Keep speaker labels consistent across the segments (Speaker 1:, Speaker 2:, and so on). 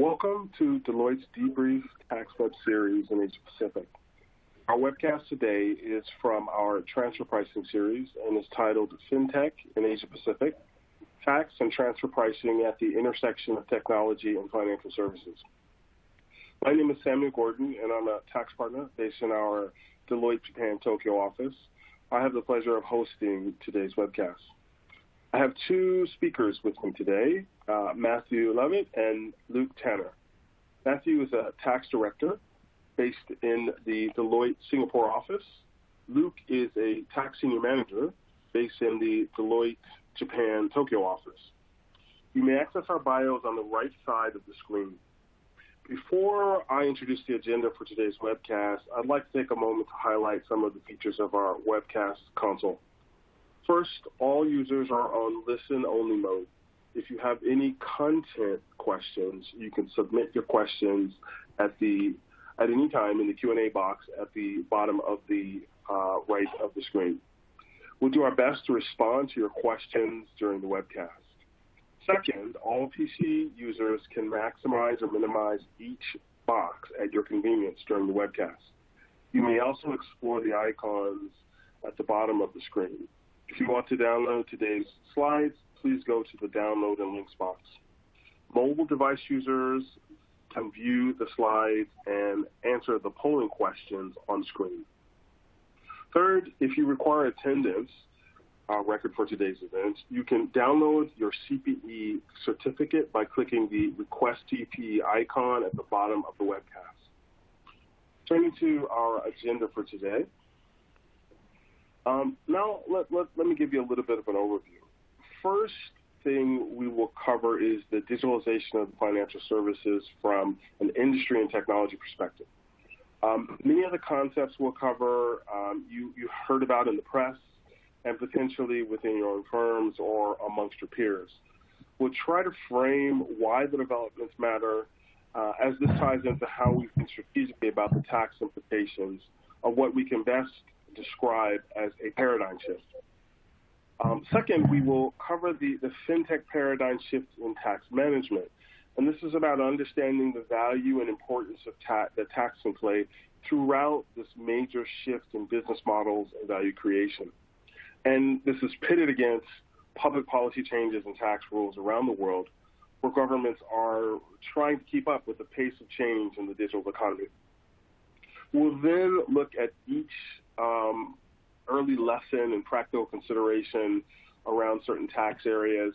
Speaker 1: Welcome to Deloitte's Debrief Tax Web Series in Asia Pacific. Our webcast today is from our transfer pricing series and is titled Fintech in Asia Pacific, Tax and Transfer Pricing at the Intersection of Technology and Financial Services. My name is Samuel Gordon, and I'm a tax partner based in our Deloitte Japan Tokyo office. I have the pleasure of hosting today's webcast. I have two speakers with me today, Matthew Levitt and Luke Tanner. Matthew is a tax director based in the Deloitte Singapore office. Luke is a tax senior manager based in the Deloitte Japan Tokyo office. You may access our bios on the right side of the screen. Before I introduce the agenda for today's webcast, I'd like to take a moment to highlight some of the features of our webcast console. First, all users are on listen-only mode. If you have any content questions, you can submit your questions at any time in the Q&A box at the bottom of the right of the screen. We'll do our best to respond to your questions during the webcast. Second, all PC users can maximize or minimize each box at your convenience during the webcast. You may also explore the icons at the bottom of the screen. If you want to download today's slides, please go to the Download and Links box. Mobile device users can view the slides and answer the polling questions on screen. Third, if you require attendance record for today's event, you can download your CPE certificate by clicking the Request TPE icon at the bottom of the webcast. Turning to our agenda for today. Now, let me give you a little bit of an overview. First thing we will cover is the digitalization of financial services from an industry and technology perspective. Many of the concepts we'll cover you heard about in the press and potentially within your own firms or amongst your peers. We'll try to frame why the developments matter as this ties into how we think strategically about the tax implications of what we can best describe as a paradigm shift. Second, we will cover the Fintech paradigm shift in tax management. And this is about understanding the value and importance of that tax can play throughout this major shift in business models and value creation. And this is pitted against public policy changes and tax rules around the world where governments are trying to keep up with the pace of change in the digital economy. We'll then look at each early lesson and practical consideration around certain tax areas.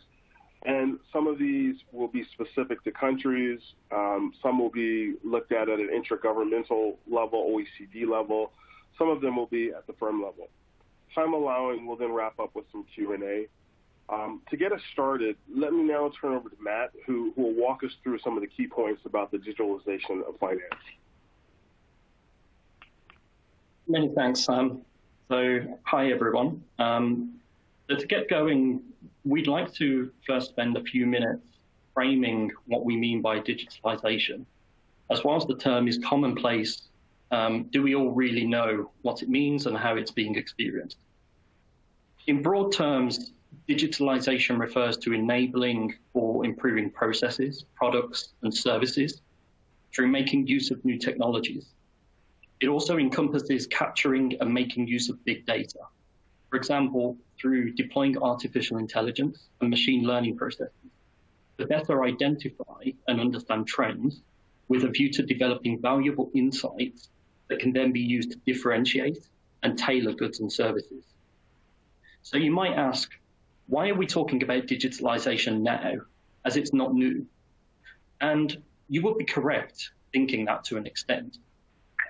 Speaker 1: And some of these will be specific to countries. Some will be looked at an intergovernmental level, OECD level. Some of them will be at the firm level. Time allowing, we'll then wrap up with some Q&A. To get us started, let me now turn over to Matt, who will walk us through some of the key points about the digitalization of finance.
Speaker 2: Many thanks, Sam. So, hi, everyone. So to get going, we'd like to first spend a few minutes framing what we mean by digitalization. As whilst the term is commonplace, do we all really know what it means and how it's being experienced? In broad terms, digitalization refers to enabling or improving processes, products, and services through making use of new technologies. It also encompasses capturing and making use of big data. For example, through deploying artificial intelligence and machine learning processes to better identify and understand trends with a view to developing valuable insights that can then be used to differentiate and tailor goods and services. So you might ask, why are we talking about digitalization now, as it's not new? And you would be correct thinking that to an extent.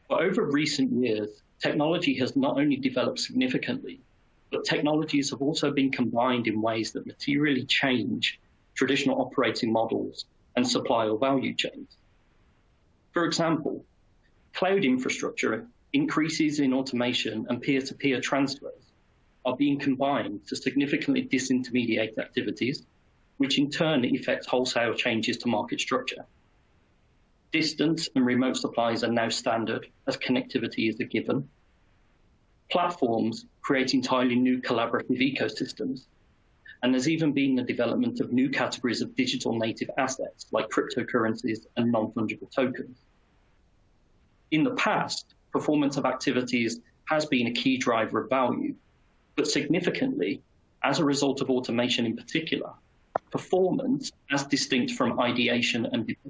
Speaker 2: But over recent years, technology has not only developed significantly, but technologies have also been combined in ways that materially change traditional operating models and supply or value chains. For example, cloud infrastructure, increases in automation, and peer-to-peer transfers are being combined to significantly disintermediate activities, which in turn affect wholesale changes to market structure. Distance and remote supplies are now standard as connectivity is a given. Platforms create entirely new collaborative ecosystems. And there's even been the development of new categories of digital native assets like cryptocurrencies and non-fungible tokens. In the past, performance of activities has been a key driver of value, but significantly, as a result of automation in particular, performance, as distinct from ideation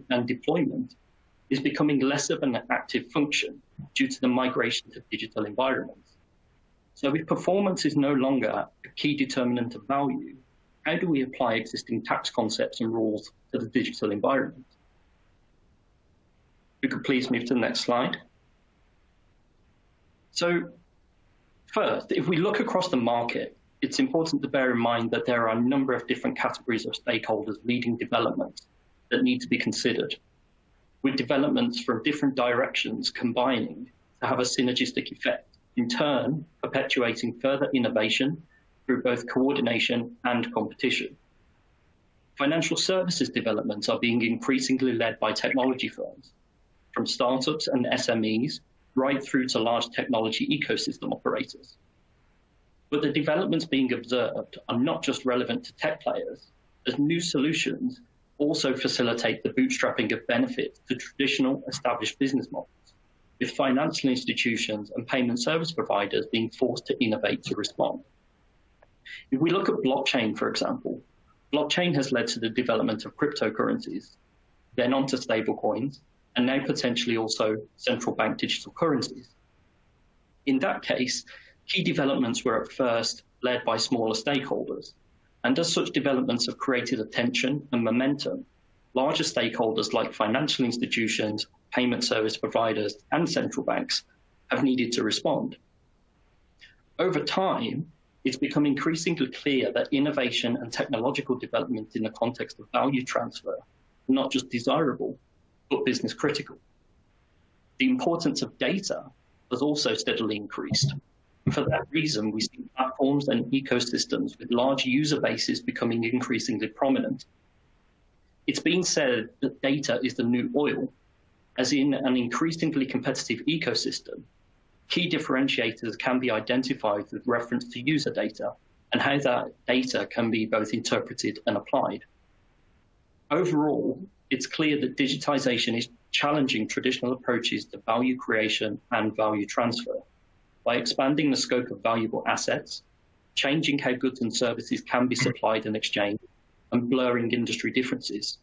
Speaker 2: and deployment, is becoming less of an active function due to the migration to digital environments. So if performance is no longer a key determinant of value, how do we apply existing tax concepts and rules to the digital environment? If you could please move to the next slide. So first, if we look across the market, it's important to bear in mind that there are a number of different categories of stakeholders leading developments that need to be considered, with developments from different directions combining to have a synergistic effect, in turn perpetuating further innovation through both coordination and competition. Financial services developments are being increasingly led by technology firms, from startups and SMEs right through to large technology ecosystem operators. But the developments being observed are not just relevant to tech players, as new solutions also facilitate the bootstrapping of benefits to traditional established business models, with financial institutions and payment service providers being forced to innovate to respond. If we look at blockchain, for example, blockchain has led to the development of cryptocurrencies, then onto stablecoins, and now potentially also central bank digital currencies. In that case, key developments were at first led by smaller stakeholders, and as such developments have created attention and momentum, larger stakeholders like financial institutions, payment service providers, and central banks have needed to respond. Over time, it's become increasingly clear that innovation and technological development in the context of value transfer are not just desirable, but business critical. The importance of data has also steadily increased. And for that reason, we see platforms and ecosystems with large user bases becoming increasingly prominent. It's been said that data is the new oil, as in an increasingly competitive ecosystem, key differentiators can be identified with reference to user data and how that data can be both interpreted and applied. Overall, it's clear that digitization is challenging traditional approaches to value creation and value transfer by expanding the scope of valuable assets, changing how goods and services can be supplied and exchanged, and blurring industry differences.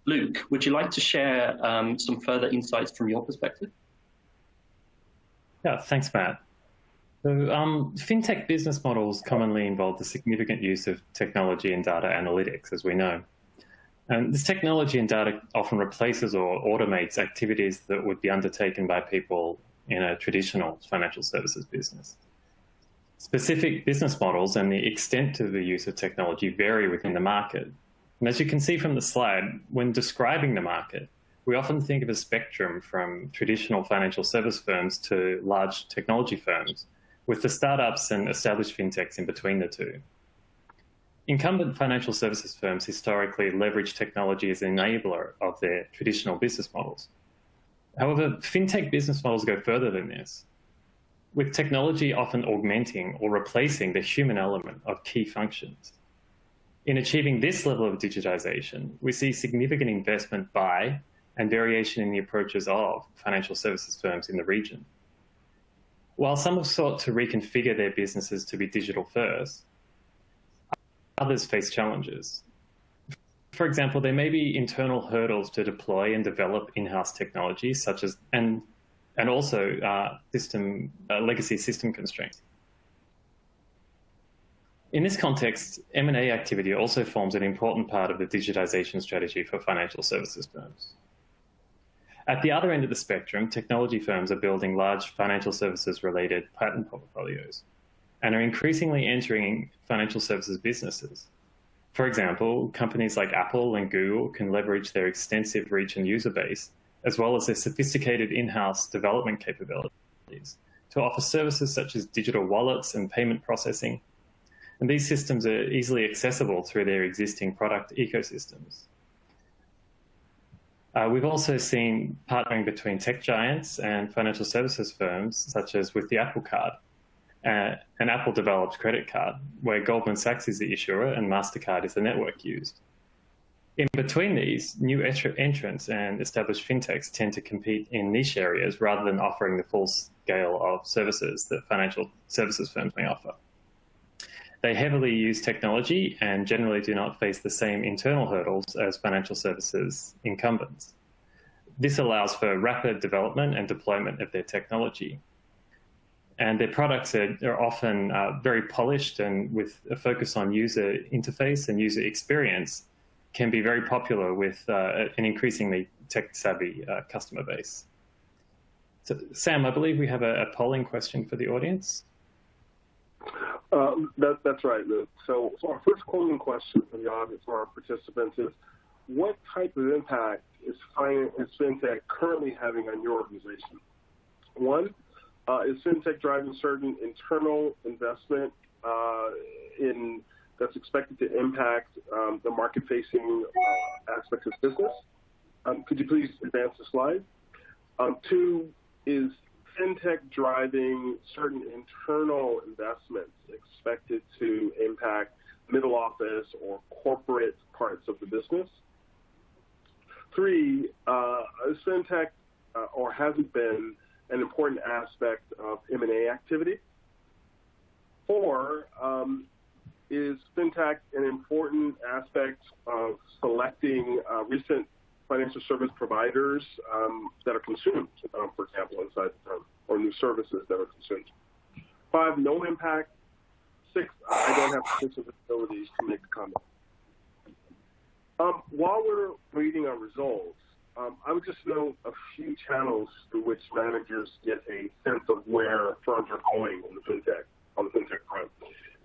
Speaker 2: Luke, would you like to share some further insights from your perspective?
Speaker 3: Yeah, thanks, Matt. So, fintech business models commonly involve the significant use of technology and data analytics, as we know. And this technology and data often replaces or automates activities that would be undertaken by people in a traditional financial services business. Specific business models and the extent of the use of technology vary within the market. And as you can see from the slide, when describing the market, we often think of a spectrum from traditional financial service firms to large technology firms, with the startups and established fintechs in between the two. Incumbent financial services firms historically leverage technology as an enabler of their traditional business models. However, fintech business models go further than this, with technology often augmenting or replacing the human element of key functions. In achieving this level of digitization, we see significant investment by and variation in the approaches of financial services firms in the region. While some have sought to reconfigure their businesses to be digital first, others face challenges. For example, there may be internal hurdles to deploy and develop in-house technologies, such as and also legacy system constraints. In this context, M&A activity also forms an important part of the digitization strategy for financial services firms. At the other end of the spectrum, technology firms are building large financial services-related patent portfolios and are increasingly entering financial services businesses. For example, companies like Apple and Google can leverage their extensive reach and user base, as well as their sophisticated in-house development capabilities, to offer services such as digital wallets and payment processing. And these systems are easily accessible through their existing product ecosystems. We've also seen partnering between tech giants and financial services firms, such as with the Apple Card. and Apple developed credit card, where Goldman Sachs is the issuer and MasterCard is the network used. In between these, new entrants and established fintechs tend to compete in niche areas rather than offering the full scale of services that financial services firms may offer. They heavily use technology and generally do not face the same internal hurdles as financial services incumbents. This allows for rapid development and deployment of their technology. And their products are often very polished, and with a focus on user interface and user experience, can be very popular with an increasingly tech-savvy customer base. So, Sam, I believe we have a polling question for the audience.
Speaker 1: That's right, Luke. So our first polling question for the audience, for our participants, is what type of impact is FinTech currently having on your organization? One, is FinTech driving certain internal investment that's expected to impact the market-facing aspects of business? Could you please advance the slide? Two, is FinTech driving certain internal investments expected to impact middle office or corporate parts of the business? Three, is FinTech or has it been an important aspect of M&A activity? Four, is FinTech an important aspect of selecting recent financial service providers that are consumed, for example, inside the firm, or new services that are consumed? Five, no impact. Six, I don't have sufficient abilities to make a comment. While we're waiting on results, I would just note a few channels through which managers get a sense of where firms are going on the FinTech front.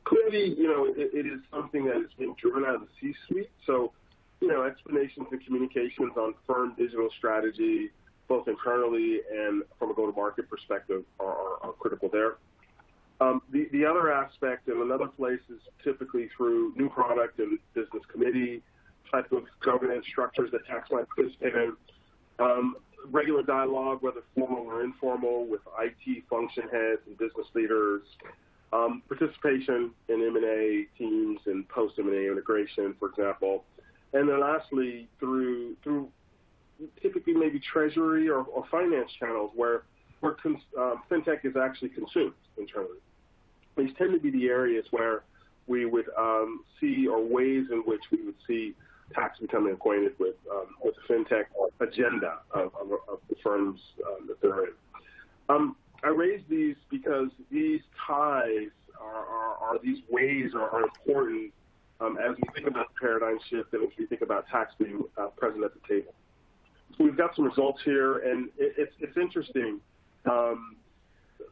Speaker 1: Clearly, it is something that is being driven out of the C-suite. So, explanations and communications on firm digital strategy, both internally and from a go-to-market perspective, are critical there. The other aspect and another place is typically through new product and business committee type of governance structures that tax might participate in. Regular dialogue, whether formal or informal, with IT function heads and business leaders. Participation in M&A teams and post-M&A integration, for example. And then lastly, through typically maybe treasury or finance channels where FinTech is actually consumed internally. These tend to be the areas where we would see, or ways in which we would see tax becoming acquainted with the FinTech agenda of the firms that they're in. I raise these because these ties these ways are important as we think about the paradigm shift and as we think about tax being present at the table. So we've got some results here, and it's interesting.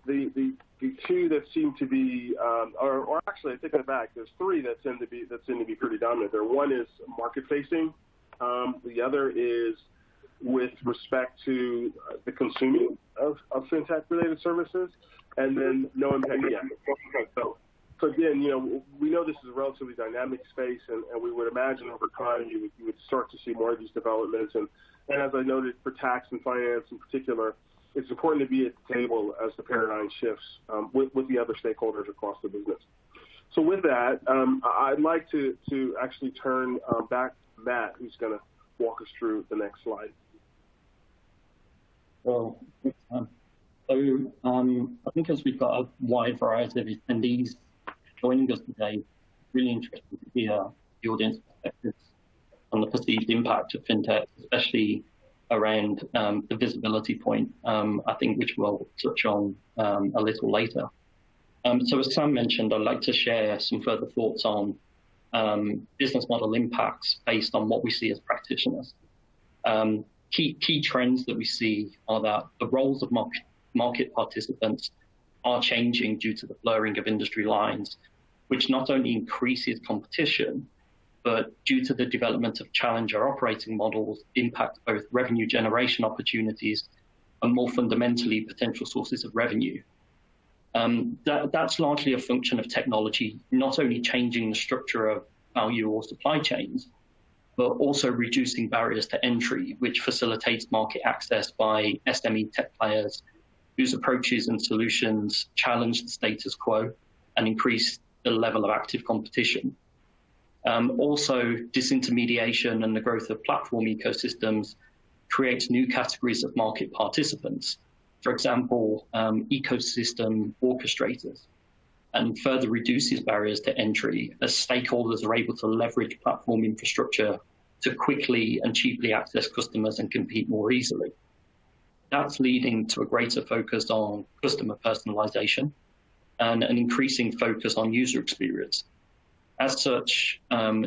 Speaker 1: The two that seem to be, or actually, I take that back. There's three that seem to be pretty dominant there. One is market-facing. The other is with respect to the consuming of FinTech-related services, and then no impact yet. So again, we know this is a relatively dynamic space, and we would imagine over time you would start to see more of these developments. And as I noted, for tax and finance in particular, it's important to be at the table as the paradigm shifts with the other stakeholders across the business. So with that, I'd like to actually turn back to Matt, who's going to walk us through the next slide.
Speaker 2: Well, I think as we've got a wide variety of attendees joining us today, really interested to hear the audience perspectives on the perceived impact of FinTech, especially around the visibility point, I think, which we'll touch on a little later. So as Sam mentioned, I'd like to share some further thoughts on business model impacts based on what we see as practitioners. Key trends that we see are that the roles of market participants are changing due to the blurring of industry lines, which not only increases competition, but due to the development of challenger operating models, impact both revenue generation opportunities and more fundamentally potential sources of revenue. That's largely a function of technology, not only changing the structure of value or supply chains, but also reducing barriers to entry, which facilitates market access by SME tech players whose approaches and solutions challenge the status quo and increase the level of active competition. Also, disintermediation and the growth of platform ecosystems creates new categories of market participants. For example, ecosystem orchestrators, and further reduces barriers to entry as stakeholders are able to leverage platform infrastructure to quickly and cheaply access customers and compete more easily. That's leading to a greater focus on customer personalization and an increasing focus on user experience. As such,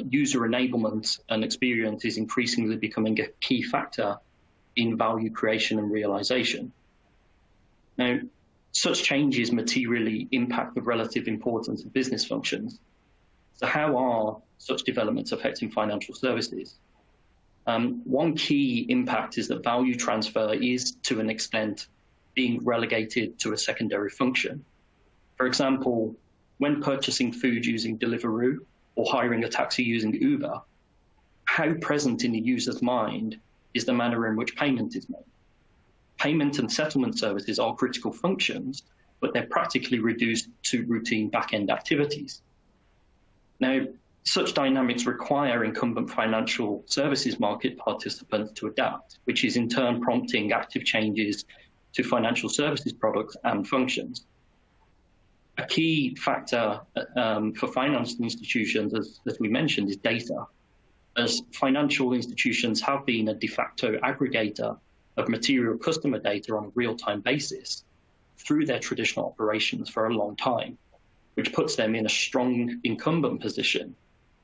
Speaker 2: user enablement and experience is increasingly becoming a key factor in value creation and realization. Now, such changes materially impact the relative importance of business functions. So how are such developments affecting financial services? One key impact is that value transfer is, to an extent, being relegated to a secondary function. For example, when purchasing food using Deliveroo or hiring a taxi using Uber, how present in the user's mind is the manner in which payment is made? Payment and settlement services are critical functions, but they're practically reduced to routine back-end activities. Now, such dynamics require incumbent financial services market participants to adapt, which is in turn prompting active changes to financial services products and functions. A key factor for financial institutions, as we mentioned, is data, as financial institutions have been a de facto aggregator of material customer data on a real-time basis through their traditional operations for a long time, which puts them in a strong incumbent position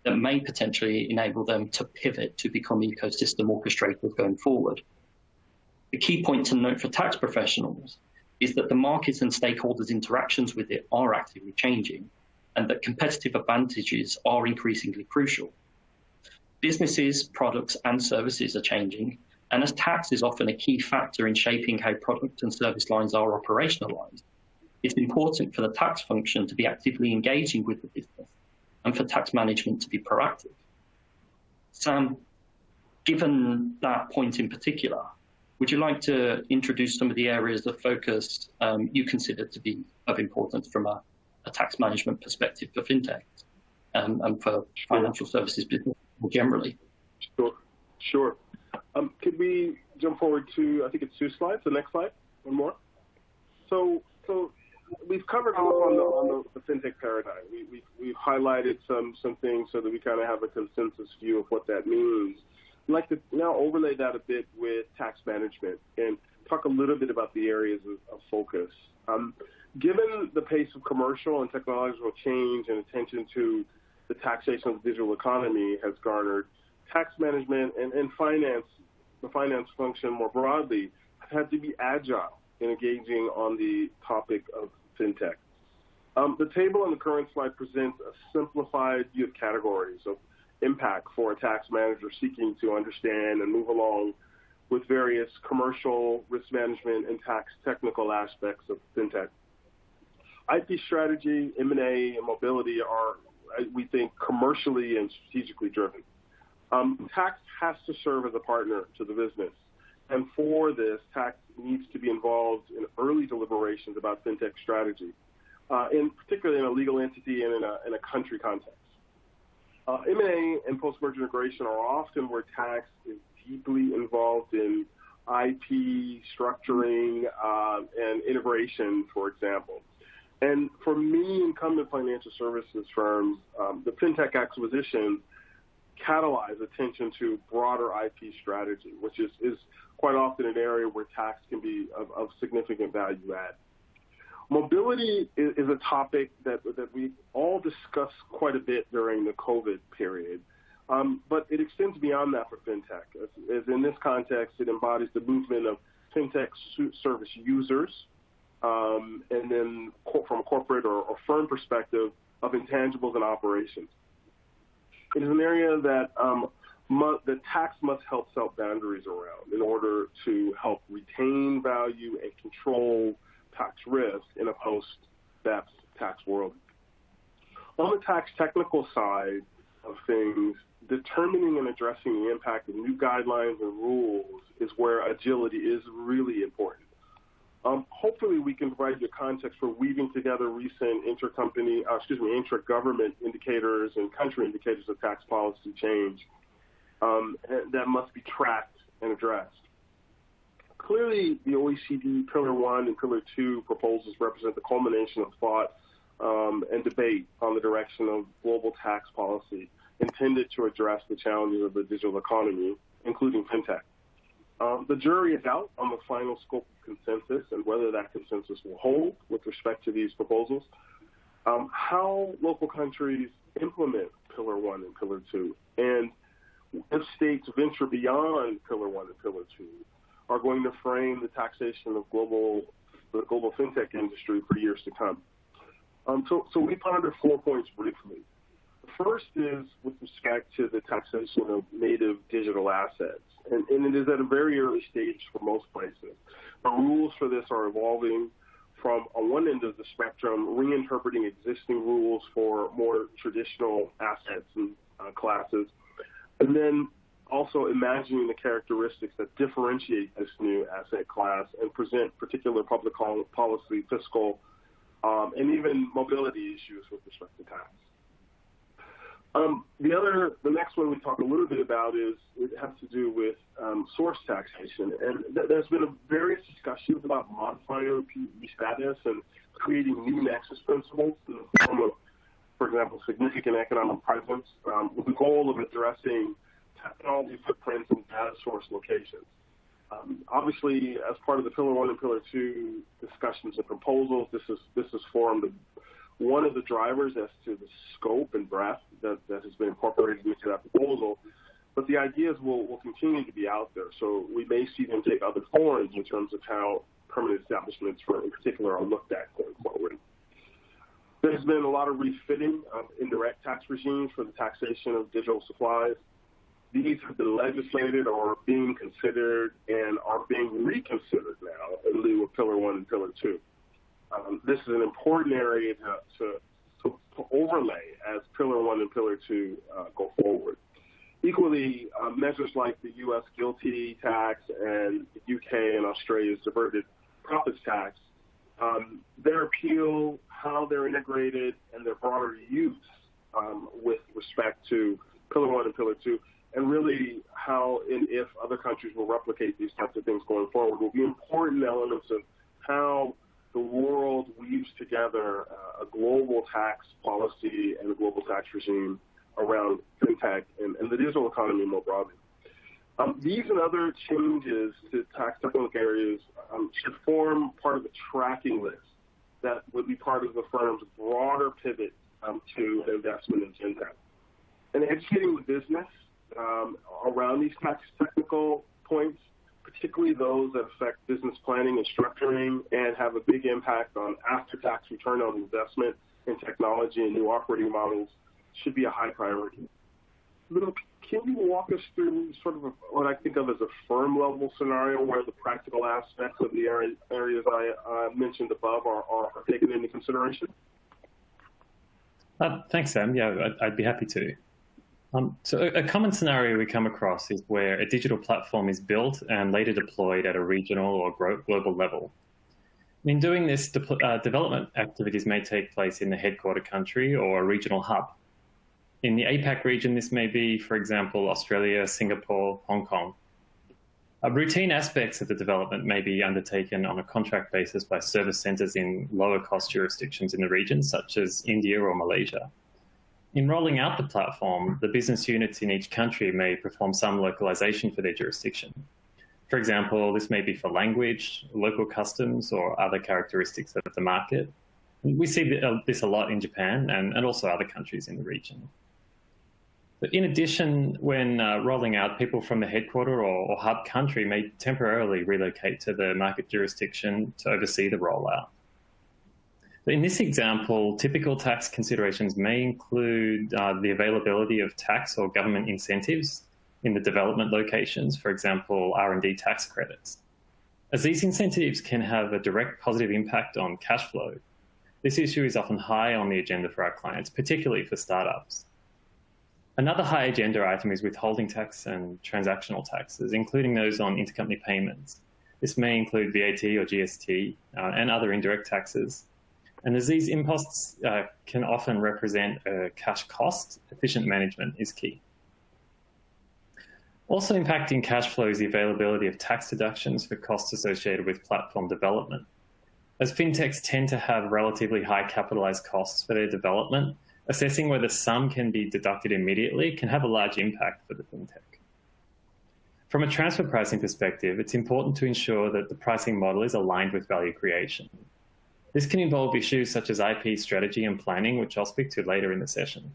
Speaker 2: that may potentially enable them to pivot to become ecosystem orchestrators going forward. The key point to note for tax professionals is that the market and stakeholders' interactions with it are actively changing, and that competitive advantages are increasingly crucial. Businesses, products, and services are changing, and as tax is often a key factor in shaping how product and service lines are operationalized, it's important for the tax function to be actively engaging with the business and for tax management to be proactive. Sam, given that point in particular, would you like to introduce some of the areas of focus you consider to be of importance from a tax management perspective for fintech and for financial services business more generally?
Speaker 1: Sure. Could we jump forward to, I think it's 2 slides, the next slide, one more? So we've covered on the fintech paradigm. We've highlighted some things so that we kind of have a consensus view of what that means. I'd like to now overlay that a bit with tax management and talk a little bit about the areas of focus. Given the pace of commercial and technological change and attention to the taxation of the digital economy has garnered, tax management and finance, the finance function more broadly, have had to be agile in engaging on the topic of fintech. The table on the current slide presents a simplified view of categories of impact for a tax manager seeking to understand and move along with various commercial, risk management, and tax technical aspects of fintech. IP strategy, M&A, and mobility are, we think, commercially and strategically driven. Tax has to serve as a partner to the business. And for this, tax needs to be involved in early deliberations about fintech strategy, particularly in a legal entity and in a country context. M&A and post-merger integration are often where tax is deeply involved in IP structuring and integration, for example. And for many incumbent financial services firms, the fintech acquisition catalyze attention to broader IP strategy, which is quite often an area where tax can be of significant value add. Mobility is a topic that we all discussed quite a bit during the COVID period, but it extends beyond that for fintech. As in this context, it embodies the movement of fintech service users, and then from a corporate or firm perspective of intangibles and operations. It is an area that the tax must help set boundaries around in order to help retain value and control tax risk in a post-BEPS tax world. On the tax technical side of things, determining and addressing the impact of new guidelines and rules is where agility is really important. Hopefully, we can provide you context for weaving together recent intra-government indicators and country indicators of tax policy change that must be tracked and addressed. Clearly, the OECD Pillar 1 and Pillar 2 proposals represent the culmination of thought and debate on the direction of global tax policy intended to address the challenges of the digital economy, including fintech. The jury is out on the final scope of consensus and whether that consensus will hold with respect to these proposals. How local countries implement Pillar 1 and Pillar 2, and if states venture beyond Pillar 1 and Pillar 2, are going to frame the taxation of the global fintech industry for years to come. So we ponder 4 points briefly. The first is with respect to the taxation of native digital assets, and it is at a very early stage for most places. The rules for this are evolving from, on one end of the spectrum, reinterpreting existing rules for more traditional assets and classes, and then also imagining the characteristics that differentiate this new asset class and present particular public policy, fiscal, and even mobility issues with respect to tax. The next one we talk a little bit about is it has to do with source taxation, and there's been various discussions about modifying OPE status and creating new nexus principles in the form of, for example, significant economic presence, with the goal of addressing technology footprints and data source locations. Obviously, as part of the Pillar 1 and Pillar 2 discussions and proposals, this has formed one of the drivers as to the scope and breadth that has been incorporated into that proposal. But the ideas will continue to be out there, so we may see them take other forms in terms of how permanent establishments, in particular, are looked at going forward. There's been a lot of refitting of indirect tax regimes for the taxation of digital supplies. These have been legislated or are being considered and are being reconsidered now in lieu of Pillar 1 and Pillar 2. This is an important area to overlay as Pillar 1 and Pillar 2 go forward. Equally, measures like the U.S. GILTI tax and the U.K. and Australia's diverted profits tax, their appeal, how they're integrated, and their broader use with respect to Pillar 1 and Pillar 2, and really how and if other countries will replicate these types of things going forward will be important elements of how the world weaves together a global tax policy and a global tax regime around fintech and the digital economy more broadly. These and other changes to tax technical areas should form part of the tracking list that would be part of the firm's broader pivot to investment in fintech. And educating the business around these tax technical points, particularly those that affect business planning and structuring and have a big impact on after-tax return on investment in technology and new operating models, should be a high priority. Can you walk us through sort of what I think of as a firm-level scenario where the practical aspects of the areas I mentioned above are taken into consideration?
Speaker 3: Thanks, Sam. Yeah, I'd be happy to. So a common scenario we come across is where a digital platform is built and later deployed at a regional or global level. In doing this, development activities may take place in the headquarter country or a regional hub. In the APAC region, this may be, for example, Australia, Singapore, Hong Kong. Routine aspects of the development may be undertaken on a contract basis by service centers in lower cost jurisdictions in the region, such as India or Malaysia. In rolling out the platform, the business units in each country may perform some localization for their jurisdiction. For example, this may be for language, local customs, or other characteristics of the market. We see this a lot in Japan and also other countries in the region. But in addition, when rolling out, people from the headquarter or hub country may temporarily relocate to the market jurisdiction to oversee the rollout. In this example, typical tax considerations may include the availability of tax or government incentives in the development locations, for example, R&D tax credits. As these incentives can have a direct positive impact on cash flow, this issue is often high on the agenda for our clients, particularly for startups. Another high agenda item is withholding tax and transactional taxes, including those on intercompany payments. This may include VAT or GST and other indirect taxes. And as these imposts can often represent a cash cost, efficient management is key. Also impacting cash flow is the availability of tax deductions for costs associated with platform development. As fintechs tend to have relatively high capitalized costs for their development, assessing whether some can be deducted immediately can have a large impact for the fintech. From a transfer pricing perspective, it's important to ensure that the pricing model is aligned with value creation. This can involve issues such as IP strategy and planning, which I'll speak to later in the session.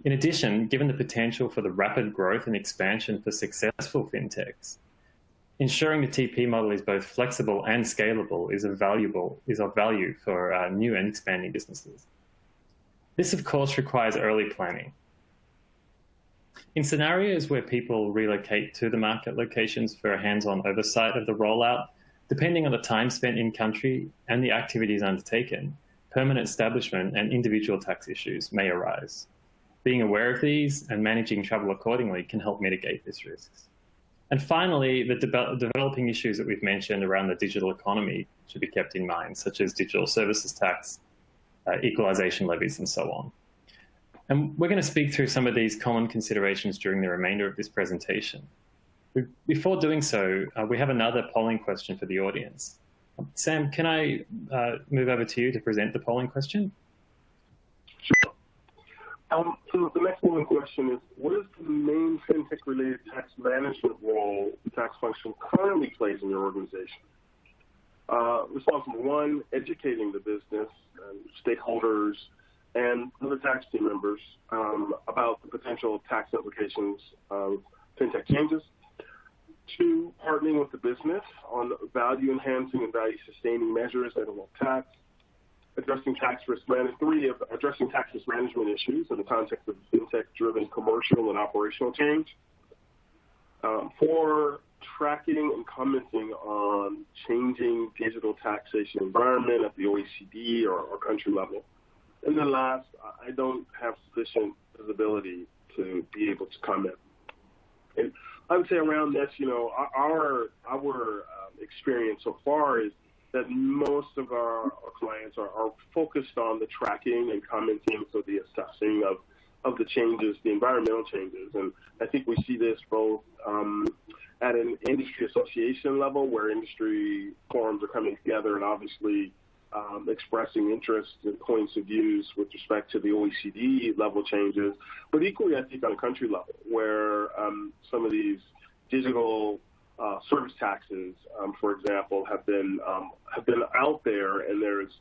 Speaker 3: In addition, given the potential for the rapid growth and expansion for successful fintechs, ensuring the TP model is both flexible and scalable is of value for new and expanding businesses. This, of course, requires early planning. In scenarios where people relocate to the market locations for a hands-on oversight of the rollout, depending on the time spent in country and the activities undertaken, permanent establishment and individual tax issues may arise. Being aware of these and managing travel accordingly can help mitigate these risks. And finally, the developing issues that we've mentioned around the digital economy should be kept in mind, such as digital services tax, equalization levies, and so on. And we're going to speak through some of these common considerations during the remainder of this presentation. Before doing so, we have another polling question for the audience. Sam, can I move over to you to present the polling question?
Speaker 1: Sure. So the next polling question is, what is the main fintech-related tax management role the tax function currently plays in your organization? Response number one, educating the business, stakeholders, and other tax team members about the potential tax implications of fintech changes. Two, partnering with the business on value-enhancing and value-sustaining measures that involve tax. Addressing tax risk management. Three, addressing tax risk management issues in the context of fintech-driven commercial and operational change. Four, tracking and commenting on changing digital taxation environment at the OECD or country level. And then last, I don't have sufficient visibility to be able to comment. And I would say around this, our experience so far is that most of our clients are focused on the tracking and commenting, so the assessing of the changes, the environmental changes. And I think we see this both at an industry association level, where industry forums are coming together and obviously expressing interest and points of views with respect to the OECD level changes, but equally, I think, on a country level, where some of these digital service taxes, for example, have been out there, and there's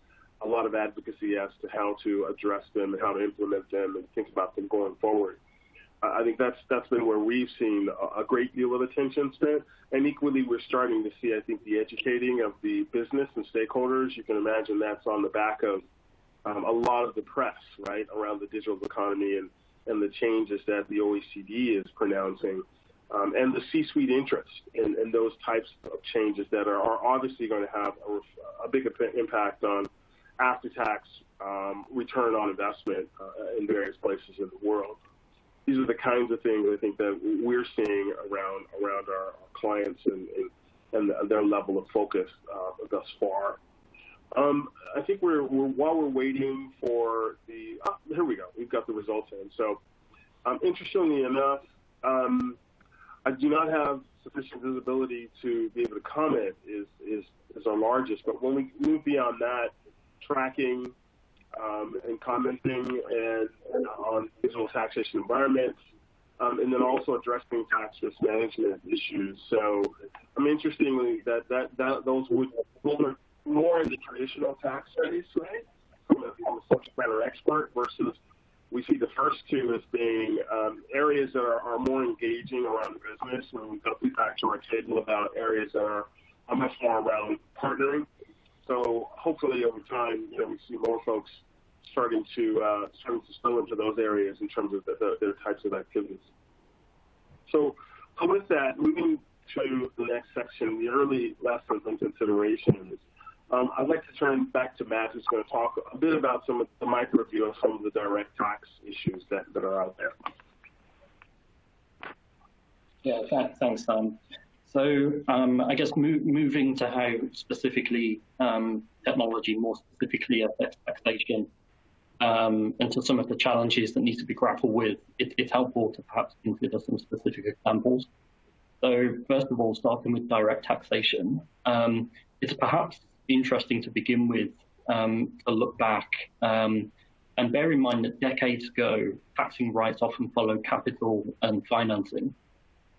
Speaker 1: a lot of advocacy as to how to address them and how to implement them and think about them going forward. I think that's been where we've seen a great deal of attention spent, and equally we're starting to see, I think, the educating of the business and stakeholders. You can imagine that's on the back of a lot of the press, right, around the digital economy and the changes that the OECD is pronouncing, and the C-suite interest in those types of changes that are obviously going to have a big impact on after-tax return on investment in various places in the world. These are the kinds of things I think that we're seeing around our clients and their level of focus thus far. I think while we're waiting for here we go. We've got the results in. So, interestingly enough, I do not have sufficient visibility to be able to comment is our largest. But when we move beyond that, tracking and commenting and on digital taxation environments, and then also addressing tax risk management issues. So, interestingly, those are more in the traditional tax space, right? From a subject matter expert, versus we see the first two as being areas that are more engaging around the business, and we've got back to our table about areas that are much more around partnering. So hopefully over time, we see more folks starting to spill into those areas in terms of their types of activities. So with that, moving to the next section, the early lessons and considerations. I'd like to turn back to Matt, who's going to talk a bit about some of the micro view of some of the direct tax issues that are out there.
Speaker 2: Yeah, thanks, Sam. So I guess moving to how specifically technology more specifically affects taxation, and to some of the challenges that need to be grappled with, it's helpful to perhaps consider some specific examples. So first of all, starting with direct taxation, it's perhaps interesting to begin with to look back and bear in mind that decades ago, taxing rights often followed capital and financing.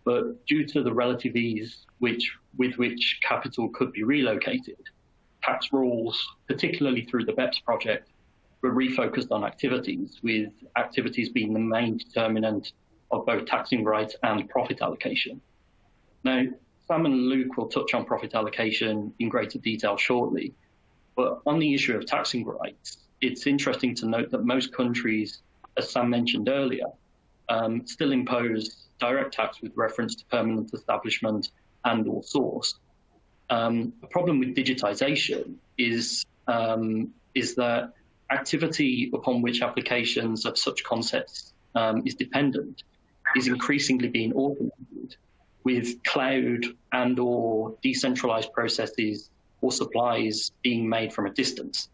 Speaker 2: But due to the relative ease with which capital could be relocated, tax rules, particularly through the BEPS project, were refocused on activities, with activities being the main determinant of both taxing rights and profit allocation. Now, Sam and Luke will touch on profit allocation in greater detail shortly, but on the issue of taxing rights, it's interesting to note that most countries, as Sam mentioned earlier, still impose direct tax with reference to permanent establishment and/or source. The problem with digitization is that activity upon which applications of such concepts is dependent is increasingly being automated with cloud and/or decentralized processes or supplies being made from a distance.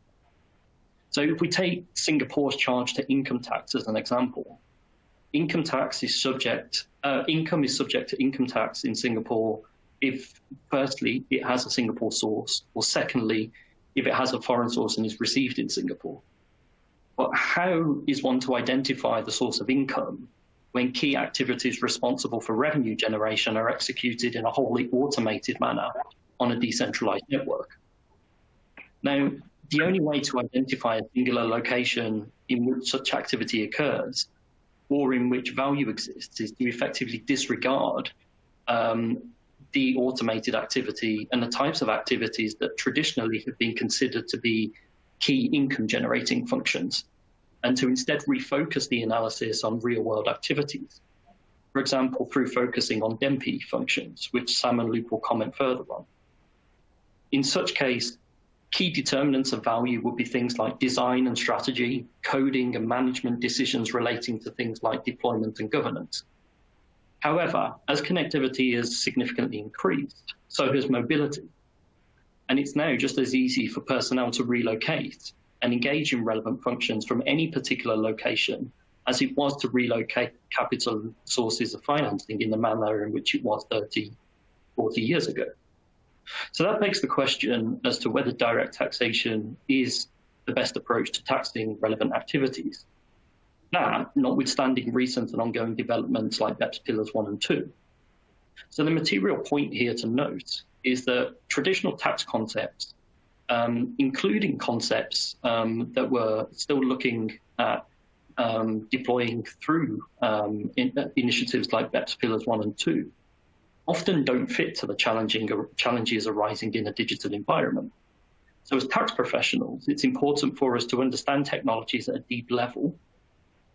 Speaker 2: So if we take Singapore's charge to income tax as an example, income is subject to income tax in Singapore if, firstly, it has a Singapore source, or secondly, if it has a foreign source and is received in Singapore. But how is one to identify the source of income when key activities responsible for revenue generation are executed in a wholly automated manner on a decentralized network? Now, the only way to identify a singular location in which such activity occurs or in which value exists is to effectively disregard the automated activity and the types of activities that traditionally have been considered to be key income generating functions, and to instead refocus the analysis on real world activities. For example, through focusing on DEMPI functions, which Sam and Luke will comment further on. In such case, key determinants of value would be things like design and strategy, coding and management decisions relating to things like deployment and governance. However, as connectivity has significantly increased, so has mobility. And it's now just as easy for personnel to relocate and engage in relevant functions from any particular location as it was to relocate capital sources of financing in the manner in which it was 30, 40 years ago. So that begs the question as to whether direct taxation is the best approach to taxing relevant activities. That, notwithstanding recent and ongoing developments like BEPS Pillars 1 and 2. So the material point here to note is that traditional tax concepts, including concepts that were still looking at deploying through initiatives like BEPS Pillars 1 and 2, often don't fit to the challenges arising in a digital environment. So as tax professionals, it's important for us to understand technologies at a deep level,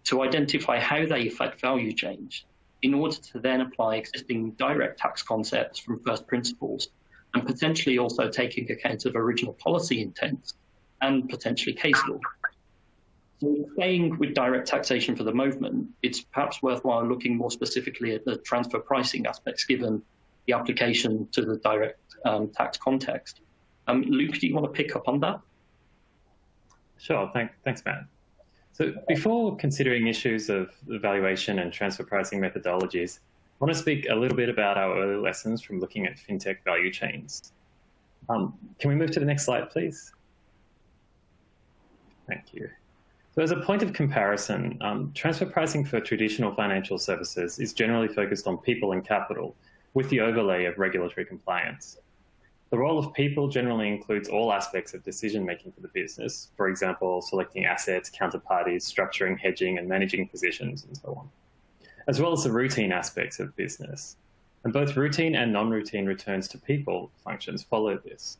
Speaker 2: to identify how they affect value change, in order to then apply existing direct tax concepts from first principles, and potentially also taking account of original policy intent and potentially case law. So staying with direct taxation for the moment, it's perhaps worthwhile looking more specifically at the transfer pricing aspects given the application to the direct tax context. Luke, do you want to pick up on that?
Speaker 3: Sure, thanks, Matt. So before considering issues of evaluation and transfer pricing methodologies, I want to speak a little bit about our early lessons from looking at fintech value chains. Can we move to the next slide, please? Thank you. So as a point of comparison, transfer pricing for traditional financial services is generally focused on people and capital with the overlay of regulatory compliance. The role of people generally includes all aspects of decision-making for the business, for example, selecting assets, counterparties, structuring, hedging, and managing positions, and so on, as well as the routine aspects of business. And both routine and non-routine returns to people functions follow this.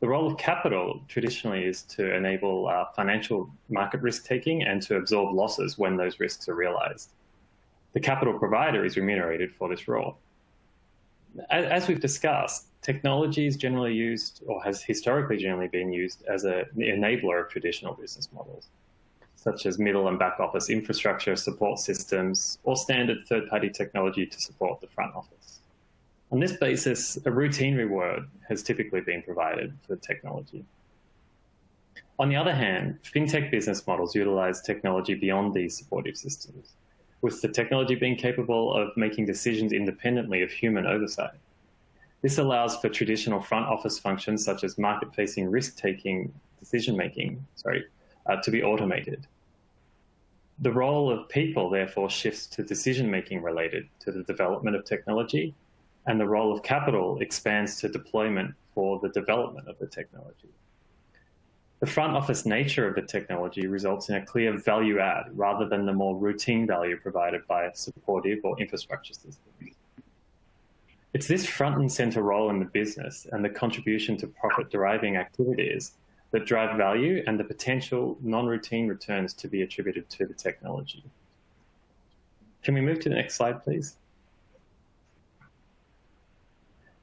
Speaker 3: The role of capital traditionally is to enable financial market risk-taking and to absorb losses when those risks are realized. The capital provider is remunerated for this role. As we've discussed, technology is generally used, or has historically generally been used, as an enabler of traditional business models, such as middle and back office infrastructure, support systems, or standard third-party technology to support the front office. On this basis, a routine reward has typically been provided for technology. On the other hand, fintech business models utilize technology beyond these supportive systems, with the technology being capable of making decisions independently of human oversight. This allows for traditional front office functions such as market-facing risk-taking decision-making, to be automated. The role of people therefore shifts to decision-making related to the development of technology, and the role of capital expands to deployment for the development of the technology. The front office nature of the technology results in a clear value add rather than the more routine value provided by supportive or infrastructure systems. It's this front and center role in the business and the contribution to profit-deriving activities that drive value and the potential non-routine returns to be attributed to the technology. Can we move to the next slide, please?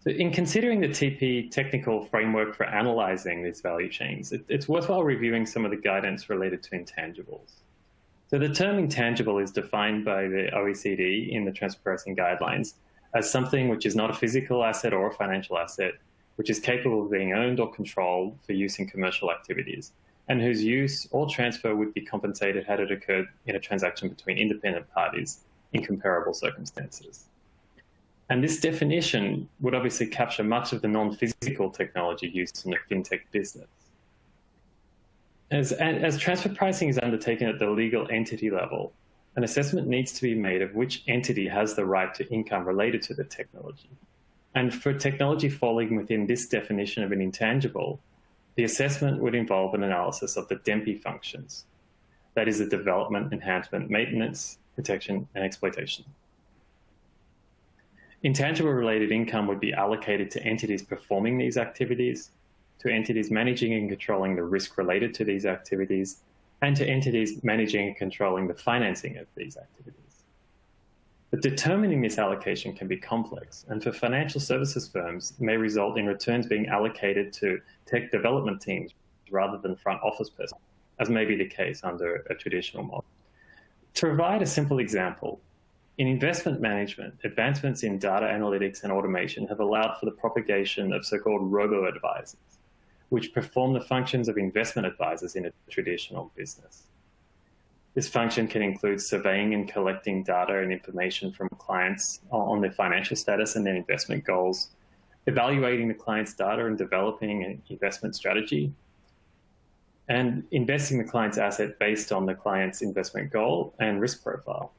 Speaker 3: So in considering the TP technical framework for analyzing these value chains, it's worthwhile reviewing some of the guidance related to intangibles. So the term intangible is defined by the OECD in the transfer pricing guidelines as something which is not a physical asset or a financial asset, which is capable of being owned or controlled for use in commercial activities, and whose use or transfer would be compensated had it occurred in a transaction between independent parties in comparable circumstances. And this definition would obviously capture much of the non-physical technology used in the fintech business. As transfer pricing is undertaken at the legal entity level, an assessment needs to be made of which entity has the right to income related to the technology. And for technology falling within this definition of an intangible, the assessment would involve an analysis of the DEMPI functions. That is the development, enhancement, maintenance, protection, and exploitation. Intangible-related income would be allocated to entities performing these activities, to entities managing and controlling the risk related to these activities, and to entities managing and controlling the financing of these activities. But determining this allocation can be complex, and for financial services firms may result in returns being allocated to tech development teams rather than front office personnel, as may be the case under a traditional model. To provide a simple example, in investment management, advancements in data analytics and automation have allowed for the propagation of so-called robo-advisors, which perform the functions of investment advisors in a traditional business. This function can include surveying and collecting data and information from clients on their financial status and their investment goals, evaluating the client's data and developing an investment strategy, and investing the client's asset based on the client's investment goal and risk profile.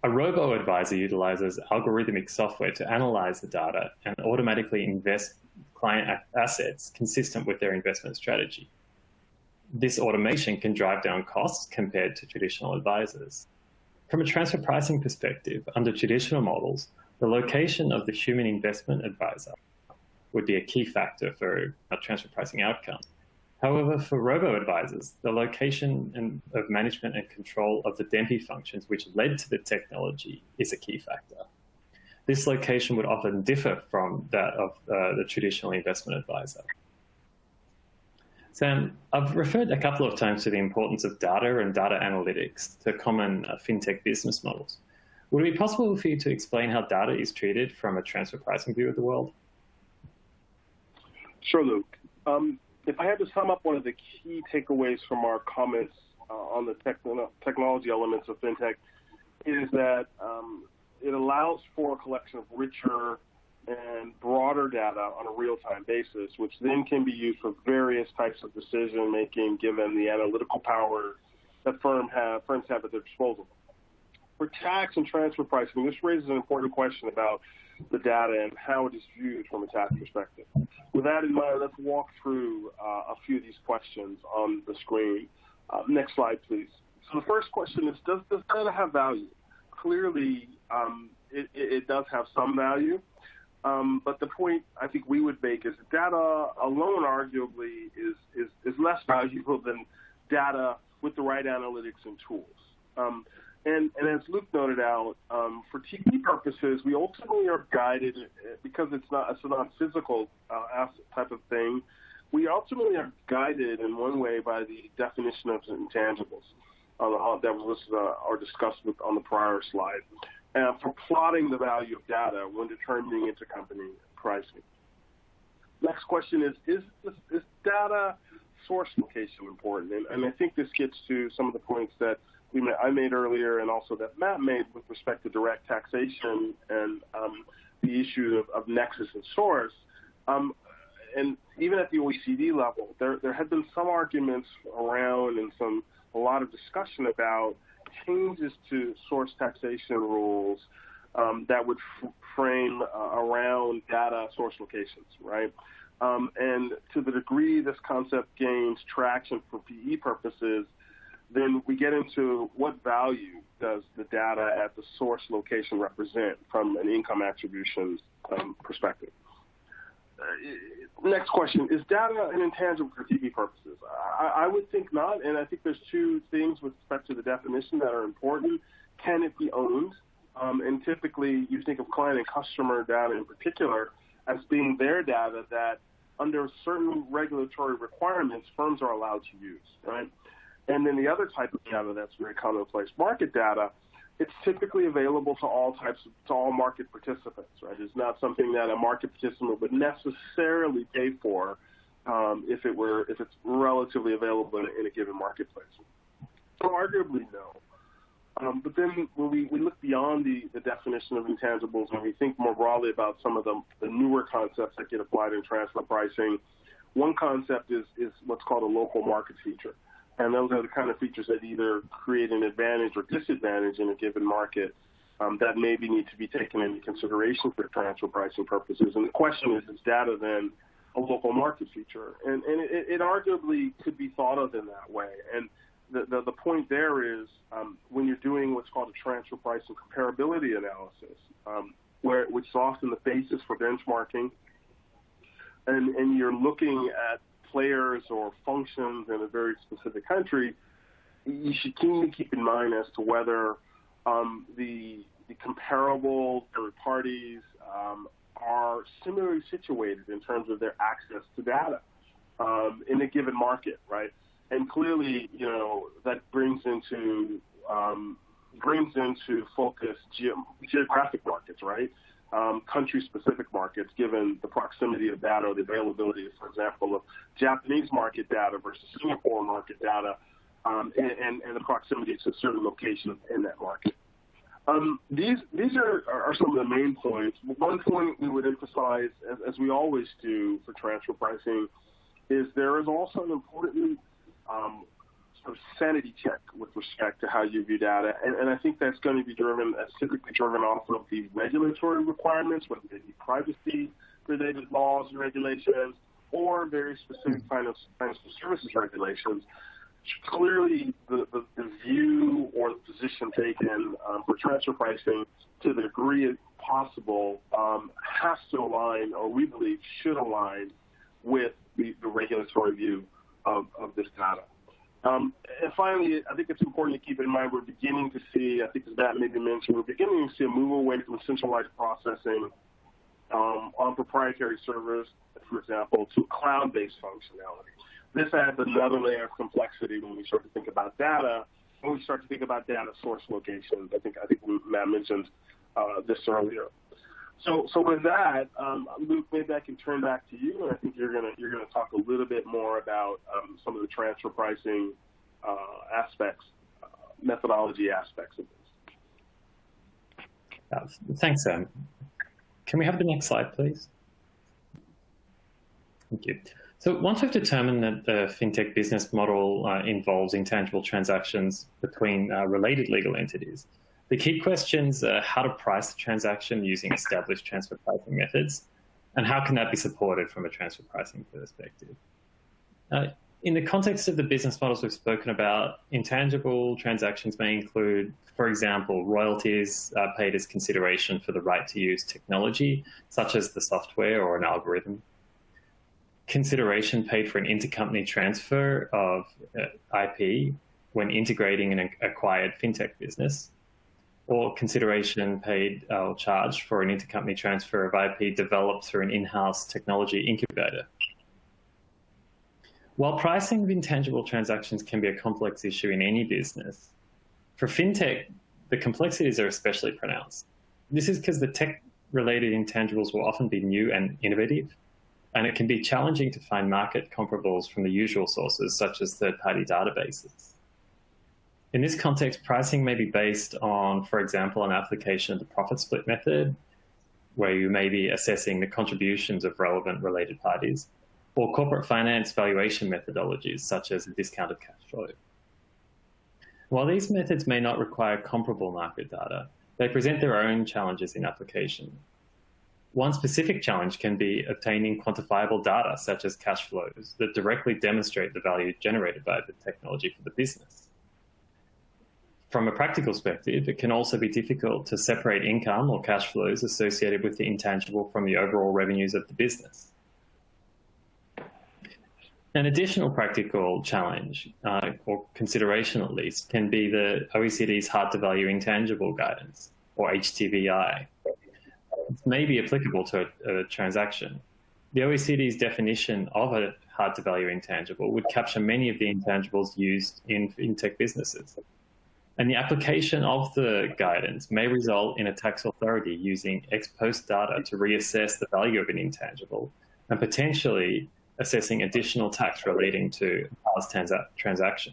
Speaker 3: A robo-advisor utilizes algorithmic software to analyze the data and automatically invest client assets consistent with their investment strategy. This automation can drive down costs compared to traditional advisors. From a transfer pricing perspective, under traditional models, the location of the human investment advisor would be a key factor for a transfer pricing outcome. However, for robo-advisors, the location of management and control of the DEMPI functions which led to the technology is a key factor. This location would often differ from that of the traditional investment advisor. Sam, I've referred a couple of times to the importance of data and data analytics to common fintech business models. Would it be possible for you to explain how data is treated from a transfer pricing view of the world?
Speaker 1: Sure, Luke. If I had to sum up one of the key takeaways from our comments on the technology elements of fintech, is that it allows for a collection of richer and broader data on a real-time basis, which then can be used for various types of decision-making given the analytical power that firms have at their disposal. For tax and transfer pricing, this raises an important question about the data and how it is viewed from a tax perspective. With that in mind, let's walk through a few of these questions on the screen. Next slide, please. So the first question is, does data have value? Clearly, it does have some value, but the point I think we would make is data alone arguably is less valuable than data with the right analytics and tools. And as Luke noted out, for TP purposes, we ultimately are guided, because it's not physical asset type of thing, we ultimately are guided in one way by the definition of intangibles that was listed or discussed on the prior slide. for plotting the value of data when determining intercompany pricing. Next question is data source location important? And I think this gets to some of the points that I made earlier, and also that Matt made with respect to direct taxation and the issue of nexus and source. And even at the OECD level, there have been some arguments around and a lot of discussion about changes to source taxation rules that would frame around data source locations, right? And to the degree this concept gains traction for PE purposes, then we get into what value does the data at the source location represent from an income attribution perspective. Next question, is data an intangible for PE purposes? I would think not, and I think there's two things with respect to the definition that are important. Can it be owned? And typically you think of client and customer data in particular as being their data that under certain regulatory requirements firms are allowed to use, right? And then the other type of data that's very commonplace, market data, it's typically available to all market participants, right? It's not something that a market participant would necessarily pay for if it's relatively available in a given marketplace. So arguably no. But then when we look beyond the definition of intangibles and we think more broadly about some of the newer concepts that get applied in transfer pricing, one concept is what's called a local market feature. And those are the kind of features that either create an advantage or disadvantage in a given market that maybe need to be taken into consideration for transfer pricing purposes. And the question is data then a local market feature? And it arguably could be thought of in that way. And the point there is when you're doing what's called a transfer pricing comparability analysis, which is often the basis for benchmarking, and you're looking at players or functions in a very specific country, you should keenly keep in mind as to whether the comparable third parties are similarly situated in terms of their access to data in a given market, right? And clearly, that brings into focus geographic markets, right? Country-specific markets, given the proximity of data or the availability, for example, of Japanese market data versus Singapore market data, and the proximity to certain locations in that market. These are some of the main points. One point we would emphasize, as we always do for transfer pricing, is there is also an important sort of sanity check with respect to how you view data, and I think that's going to be typically driven off of the regulatory requirements, whether they be privacy-related laws and regulations, or very specific financial services regulations. Clearly, the view or the position taken for transfer pricing, to the degree possible, has to align, or we believe should align, with the regulatory view of this data. And finally, I think it's important to keep in mind we're beginning to see, I think as Matt maybe mentioned, we're beginning to see a move away from centralized processing on proprietary servers, for example, to cloud-based functionality. This adds another layer of complexity when we start to think about data, when we start to think about data source locations. I think Matt mentioned this earlier. So with that, Luke, maybe I can turn back to you, and I think you're gonna talk a little bit more about some of the transfer pricing aspects, methodology aspects of this.
Speaker 3: Thanks, Sam. Can we have the next slide, please? Thank you. So once we've determined that the fintech business model involves intangible transactions between related legal entities, the key questions are how to price the transaction using established transfer pricing methods, and how can that be supported from a transfer pricing perspective. In the context of the business models we've spoken about, intangible transactions may include, for example, royalties paid as consideration for the right to use technology, such as the software or an algorithm, consideration paid for an intercompany transfer of IP when integrating an acquired fintech business, or consideration paid or charged for an intercompany transfer of IP developed through an in-house technology incubator. While pricing of intangible transactions can be a complex issue in any business, for fintech, the complexities are especially pronounced. This is because the tech-related intangibles will often be new and innovative, and it can be challenging to find market comparables from the usual sources, such as third-party databases. In this context, pricing may be based on, for example, an application of the profit split method, where you may be assessing the contributions of relevant related parties, or corporate finance valuation methodologies, such as a discounted cash flow. While these methods may not require comparable market data, they present their own challenges in application. One specific challenge can be obtaining quantifiable data, such as cash flows, that directly demonstrate the value generated by the technology for the business. From a practical perspective, it can also be difficult to separate income or cash flows associated with the intangible from the overall revenues of the business. An additional practical challenge, or consideration at least, can be the OECD's hard-to-value intangible guidance, or HTVI. It may be applicable to a transaction. The OECD's definition of a hard-to-value intangible would capture many of the intangibles used in fintech businesses. And the application of the guidance may result in a tax authority using ex post data to reassess the value of an intangible and potentially assessing additional tax relating to a past transaction.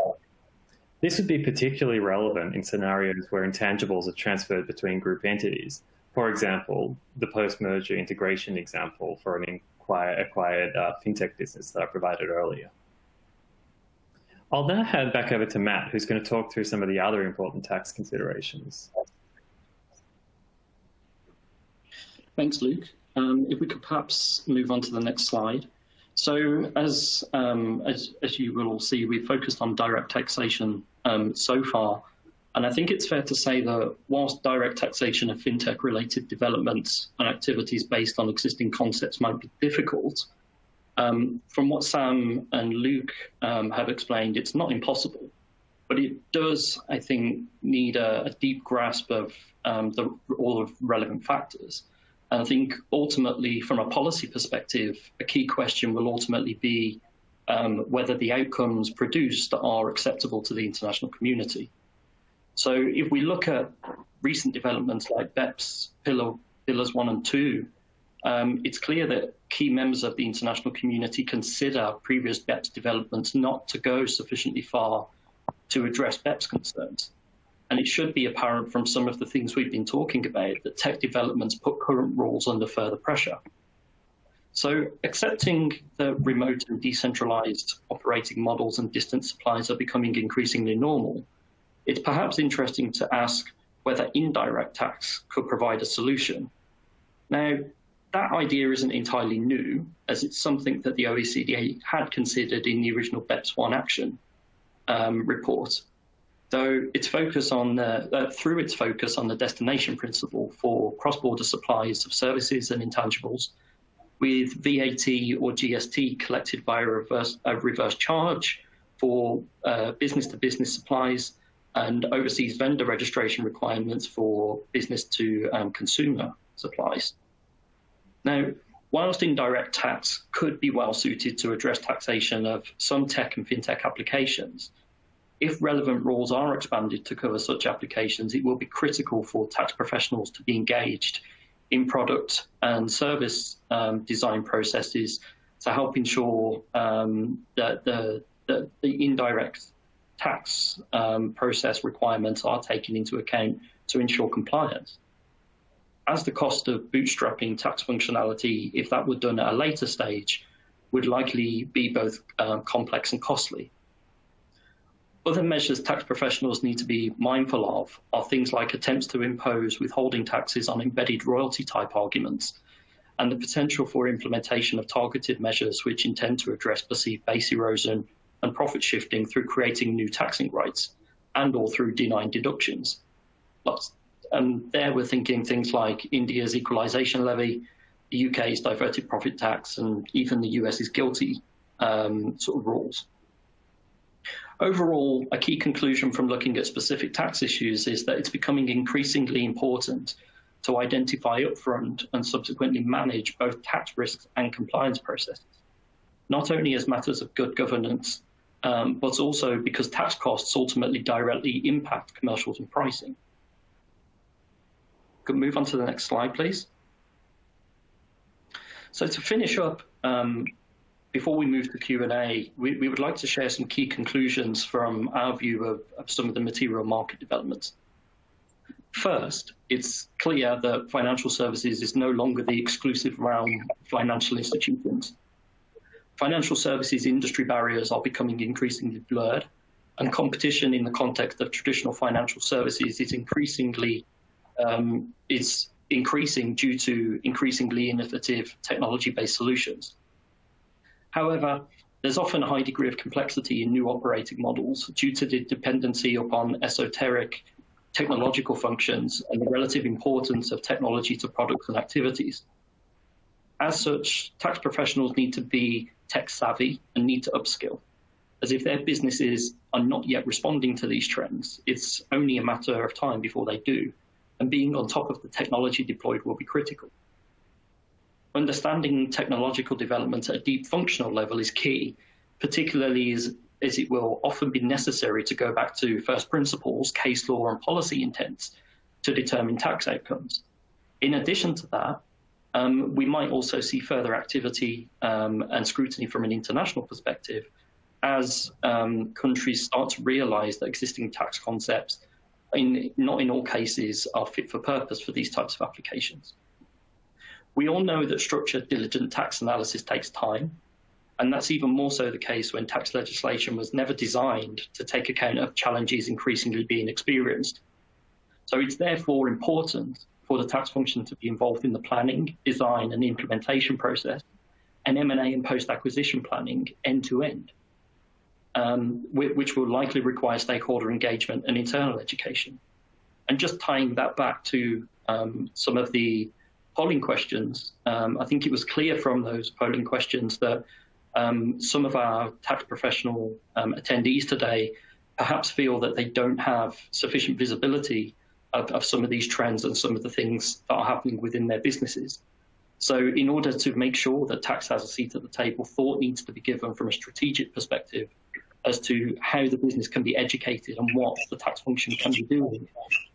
Speaker 3: This would be particularly relevant in scenarios where intangibles are transferred between group entities. For example, the post-merger integration example for an acquired fintech business that I provided earlier. I'll now hand back over to Matt, who's going to talk through some of the other important tax considerations.
Speaker 2: Thanks, Luke. If we could perhaps move on to the next slide. So as you will all see, we've focused on direct taxation so far. And I think it's fair to say that whilst direct taxation of fintech-related developments and activities based on existing concepts might be difficult, from what Sam and Luke have explained, it's not impossible, but it does, I think, need a deep grasp of all of relevant factors. And I think ultimately, from a policy perspective, a key question will ultimately be whether the outcomes produced are acceptable to the international community. So if we look at recent developments like BEPS Pillars 1 and 2, it's clear that key members of the international community consider previous BEPS developments not to go sufficiently far to address BEPS concerns. And it should be apparent from some of the things we've been talking about that tech developments put current rules under further pressure. So accepting that remote and decentralized operating models and distant supplies are becoming increasingly normal, it's perhaps interesting to ask whether indirect tax could provide a solution. Now, that idea isn't entirely new, as it's something that the OECD had considered in the original BEPS 1 action report, though its focus on through its focus on the destination principle for cross-border supplies of services and intangibles, with VAT or GST collected via a reverse charge for business-to-business supplies and overseas vendor registration requirements for business-to-consumer supplies. Now, whilst indirect tax could be well suited to address taxation of some tech and fintech applications, if relevant rules are expanded to cover such applications, it will be critical for tax professionals to be engaged in product and service design processes to help ensure that the indirect tax process requirements are taken into account to ensure compliance. As the cost of bootstrapping tax functionality, if that were done at a later stage, would likely be both complex and costly. Other measures tax professionals need to be mindful of are things like attempts to impose withholding taxes on embedded royalty type arguments, and the potential for implementation of targeted measures which intend to address perceived base erosion and profit shifting through creating new taxing rights and or through denying deductions. And there we're thinking things like India's equalization levy, the UK's diverted profit tax, and even the US's guilty sort of rules. Overall, a key conclusion from looking at specific tax issues is that it's becoming increasingly important to identify upfront and subsequently manage both tax risks and compliance processes, not only as matters of good governance, but also because tax costs ultimately directly impact commercials and pricing. Could move on to the next slide, please. So to finish up, before we move to Q&A, we would like to share some key conclusions from our view of some of the material market developments. First, it's clear that financial services is no longer the exclusive realm of financial institutions. Financial services industry barriers are becoming increasingly blurred, and competition in the context of traditional financial services is increasing due to increasingly innovative technology-based solutions. However, there's often a high degree of complexity in new operating models due to the dependency upon esoteric technological functions and the relative importance of technology to products and activities. As such, tax professionals need to be tech savvy and need to upskill, as if their businesses are not yet responding to these trends, it's only a matter of time before they do, and being on top of the technology deployed will be critical. Understanding technological development at a deep functional level is key, particularly as it will often be necessary to go back to first principles, case law, and policy intents to determine tax outcomes. In addition to that, we might also see further activity and scrutiny from an international perspective as countries start to realize that existing tax concepts, not in all cases, are fit for purpose for these types of applications. We all know that structured, diligent tax analysis takes time, and that's even more so the case when tax legislation was never designed to take account of challenges increasingly being experienced. So it's therefore important for the tax function to be involved in the planning, design, and implementation process, and M&A and post-acquisition planning end-to-end, which will likely require stakeholder engagement and internal education. And just tying that back to some of the polling questions, I think it was clear from those polling questions that some of our tax professional attendees today perhaps feel that they don't have sufficient visibility of some of these trends and some of the things that are happening within their businesses. So in order to make sure that tax has a seat at the table, thought needs to be given from a strategic perspective as to how the business can be educated and what the tax function can be doing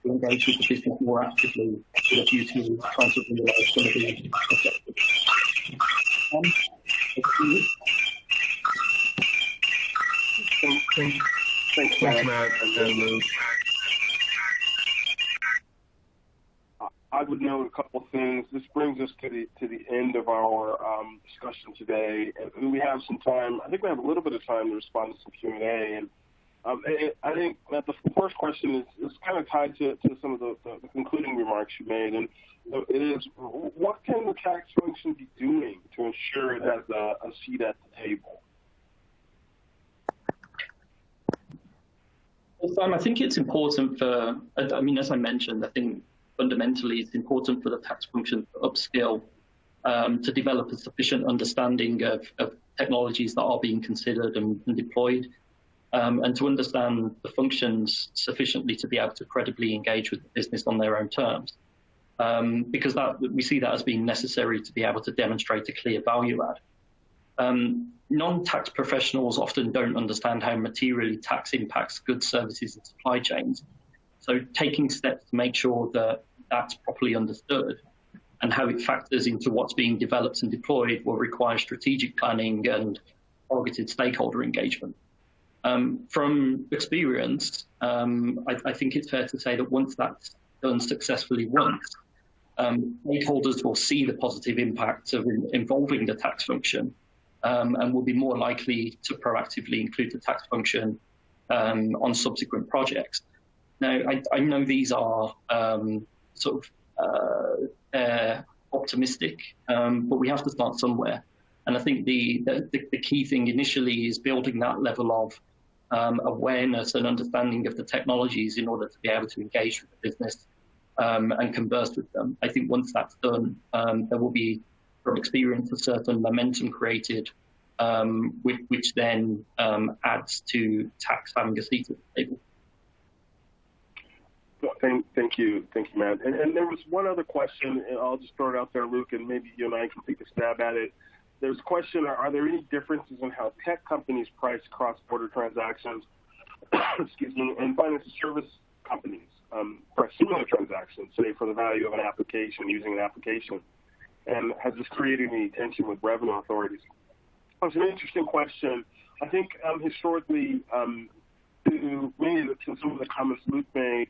Speaker 2: to engage with the business more actively with a view to trying to realize some of the objectives.
Speaker 1: Thanks, Matt. I would note a couple of things. This brings us to the end of our discussion today, and we have some time. I think we have a little bit of time to respond to some Q&A. And I think that the first question is kind of tied to some of the concluding remarks you made, and it is, what can the tax function be doing to ensure it has a seat at the table?
Speaker 2: Well, Sam, I think it's important for, as I mentioned, I think fundamentally it's important for the tax function to upskill, to develop a sufficient understanding of technologies that are being considered and deployed, and to understand the functions sufficiently to be able to credibly engage with the business on their own terms. Because we see that as being necessary to be able to demonstrate a clear value add. Non-tax professionals often don't understand how materially tax impacts goods, services, and supply chains. So taking steps to make sure that that's properly understood and how it factors into what's being developed and deployed will require strategic planning and targeted stakeholder engagement. From experience, I think it's fair to say that once that's done successfully stakeholders will see the positive impact of involving the tax function and will be more likely to proactively include the tax function on subsequent projects. Now, I know these are optimistic, but we have to start somewhere. And I think the key thing initially is building that level of awareness and understanding of the technologies in order to be able to engage with the business and converse with them. I think once that's done, there will be, from experience, a certain momentum created, which then adds to tax having a seat at the table.
Speaker 1: Thank you, Matt. And there was one other question, and I'll just throw it out there, Luke, and maybe you and I can take a stab at it. There's a question: are there any differences in how tech companies price cross-border transactions, and financial service companies? for a similar transaction, say for the value of an application, using an application? And has this created any tension with revenue authorities? It's an interesting question. I think historically, to some of the comments Luke made,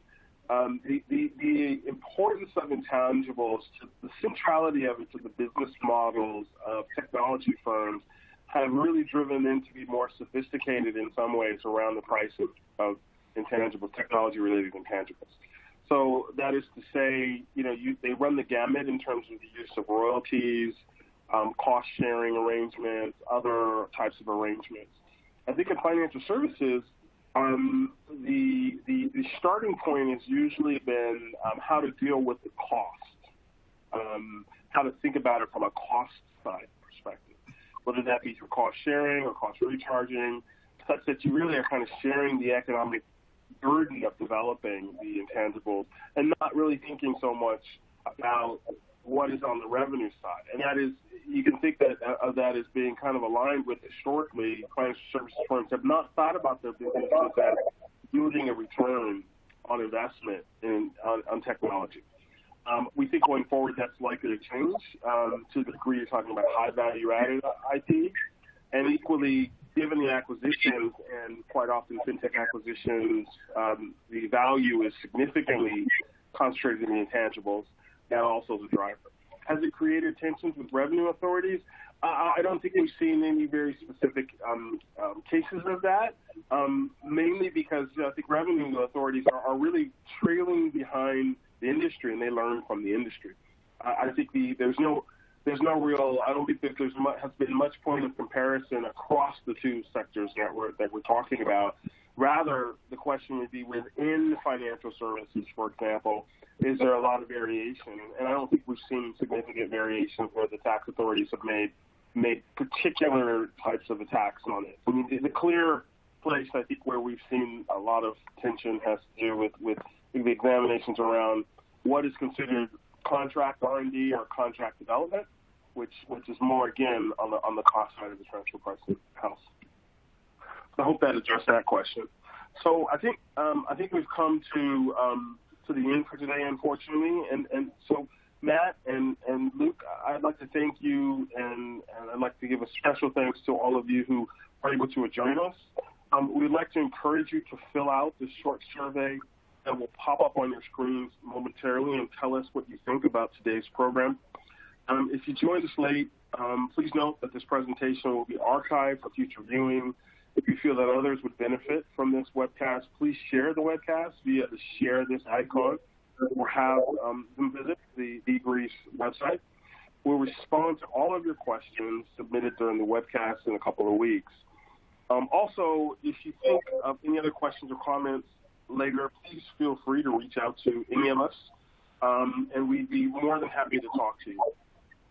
Speaker 1: the importance of intangibles, to the centrality of it to the business models of technology firms have really driven them to be more sophisticated in some ways around the price of intangibles, technology-related intangibles. So that is to say, they run the gamut in terms of the use of royalties, cost-sharing arrangements, other types of arrangements. I think in financial services, the starting point has usually been how to deal with the cost, how to think about it from a cost side perspective, whether that be through cost sharing or cost recharging, such that you really are kind of sharing the economic burden of developing the intangibles and not really thinking so much about what is on the revenue side. And that is, you can think of that as being kind of aligned with historically financial services firms have not thought about their businesses as yielding a return on investment on technology. We think going forward that's likely to change to the degree you're talking about high value added IP, and equally given the acquisitions and quite often fintech acquisitions, the value is significantly concentrated in the intangibles. That also is a driver. Has it created tensions with revenue authorities? I don't think we've seen any very specific cases of that, mainly because I think revenue authorities are really trailing behind the industry, and they learn from the industry. I think there's no real. I don't think that has been much point of comparison across the two sectors that we're talking about. Rather, the question would be within financial services, for example, is there a lot of variation? And I don't think we've seen significant variation where the tax authorities have made particular types of attacks on it. I mean, the clear place, I think, where we've seen a lot of tension has to do with the examinations around what is considered contract R&D or contract development, which is more, again, on the cost side of the transfer pricing house. I hope that addressed that question. So I think we've come to the end for today, unfortunately. And so Matt and Luke, I'd like to thank you, and I'd like to give a special thanks to all of you who are able to join us. We'd like to encourage you to fill out this short survey that will pop up on your screens momentarily and tell us what you think about today's program. If you joined us late, please note that this presentation will be archived for future viewing. If you feel that others would benefit from this webcast, please share the webcast via the share this icon or have them visit the Debrief website. We'll respond to all of your questions submitted during the webcast in a couple of weeks. Also, if you think of any other questions or comments later, please feel free to reach out to any of us, and we'd be more than happy to talk to you.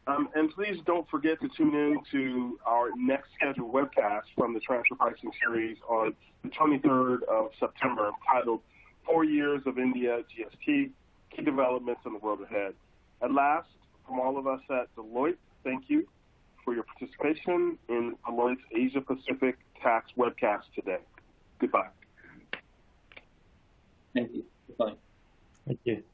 Speaker 1: And please don't forget to tune in to our next scheduled webcast from the Transfer Pricing Series on the 23rd of September, titled 4 Years of India GST, Key Developments in the World Ahead. At last, from all of us at Deloitte, thank you for your participation in Deloitte's Asia Pacific Tax webcast today. Goodbye.
Speaker 2: Thank you. Goodbye.
Speaker 3: Thank you.